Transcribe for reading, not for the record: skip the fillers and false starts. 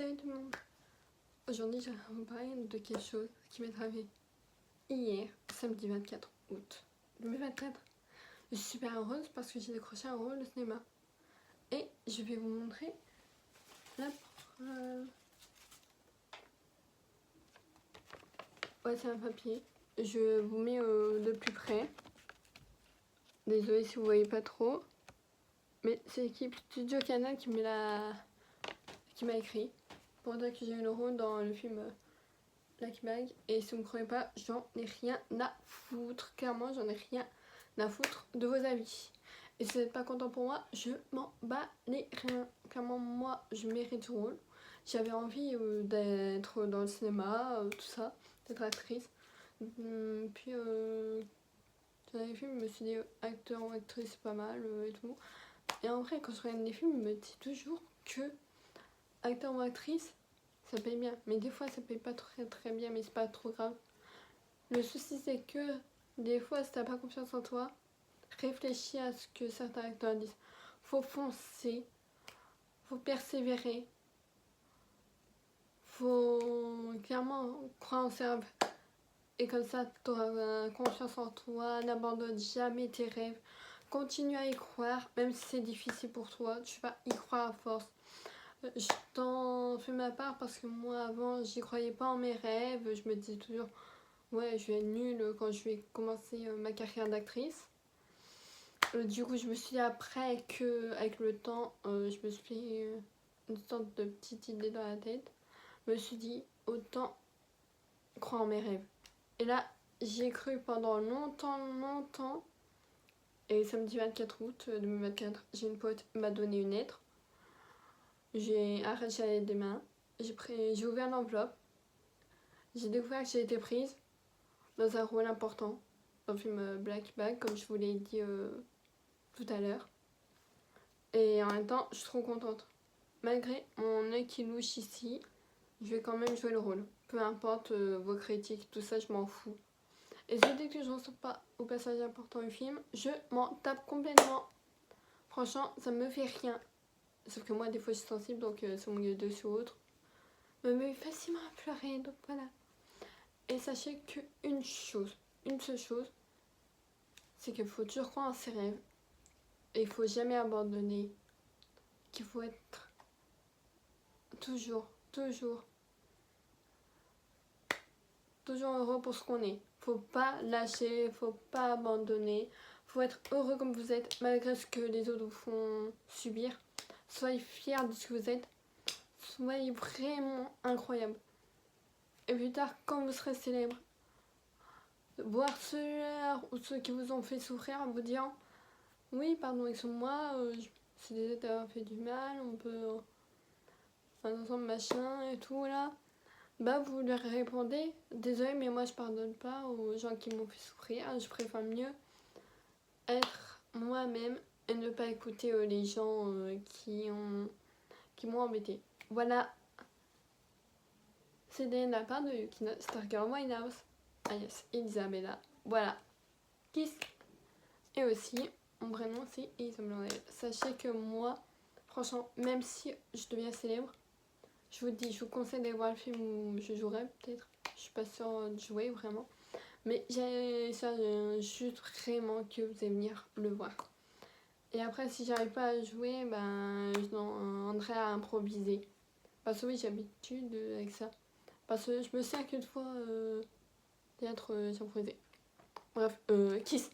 Salut tout le monde. Aujourd'hui, je vais vous parler de quelque chose qui m'est arrivé hier, samedi 24 août 2024. Je suis super heureuse parce que j'ai décroché un rôle de cinéma. Et je vais vous montrer la preuve. Ouais, c'est un papier. Je vous mets de plus près. Désolée si vous voyez pas trop. Mais c'est l'équipe Studio Canal qui m'a écrit pour dire que j'ai eu le rôle dans le film Lucky Bag. Et si vous ne me croyez pas, j'en ai rien à foutre. Clairement, j'en ai rien à foutre de vos avis. Et si vous n'êtes pas content pour moi, je m'en bats les reins. Clairement, moi, je mérite ce rôle. J'avais envie d'être dans le cinéma, tout ça, d'être actrice. Puis, dans les films, je me suis dit acteur ou actrice, c'est pas mal et tout. Et en vrai, quand je regarde des films, je me dis toujours que acteur ou actrice, ça paye bien. Mais des fois, ça paye pas très bien, mais c'est pas trop grave. Le souci, c'est que des fois, si t'as pas confiance en toi, réfléchis à ce que certains acteurs disent. Faut foncer, faut persévérer, faut clairement croire en ses rêves. Et comme ça, t'auras confiance en toi, n'abandonne jamais tes rêves. Continue à y croire, même si c'est difficile pour toi, tu vas y croire à force. Je t'en fais ma part parce que moi, avant, j'y croyais pas en mes rêves. Je me disais toujours, ouais, je vais être nulle quand je vais commencer ma carrière d'actrice. Du coup, je me suis dit après qu'avec le temps, je me suis fait une sorte de petite idée dans la tête. Je me suis dit, autant croire en mes rêves. Et là, j'y ai cru pendant longtemps. Et samedi 24 août 2024, j'ai une pote qui m'a donné une lettre. J'ai arraché la lettre des mains. J'ai ouvert l'enveloppe. J'ai découvert que j'ai été prise dans un rôle important dans le film Black Bag, comme je vous l'ai dit tout à l'heure. Et en même temps, je suis trop contente. Malgré mon œil qui louche ici, je vais quand même jouer le rôle. Peu importe vos critiques, tout ça, je m'en fous. Et si dès que je ne ressens pas au passage important du film, je m'en tape complètement. Franchement, ça me fait rien. Sauf que moi, des fois, je suis sensible, donc sur mon gueule dessus ou autre, me met facilement à pleurer, donc voilà. Et sachez qu'une seule chose, c'est qu'il faut toujours croire en ses rêves. Et il faut jamais abandonner. Qu'il faut être toujours heureux pour ce qu'on est. Faut pas lâcher, faut pas abandonner. Faut être heureux comme vous êtes, malgré ce que les autres vous font subir. Soyez fiers de ce que vous êtes. Soyez vraiment incroyable. Et plus tard, quand vous serez célèbre, voir ceux-là ou ceux qui vous ont fait souffrir en vous disant oui, pardon, excuse-moi, c'est désolé d'avoir fait du mal, on peut ensemble machin et tout là. Bah vous leur répondez désolé mais moi je pardonne pas aux gens qui m'ont fait souffrir, je préfère mieux être moi-même et ne pas écouter les gens qui m'ont embêté. Voilà, c'était de la part de Yukino Stargirl Winehouse, alias Isabella. Voilà, kiss. Et aussi, mon vrai nom c'est Isabella. Sachez que moi, franchement, même si je deviens célèbre, je vous conseille d'aller voir le film où je jouerai peut-être. Je suis pas sûre de jouer vraiment. Mais j'ai ça juste vraiment que vous allez venir le voir. Et après, si j'arrive pas à jouer, ben je demanderai à improviser. Parce que oui, j'ai l'habitude avec ça. Parce que je me sers qu'une fois théâtre improvisé. Bref, kiss.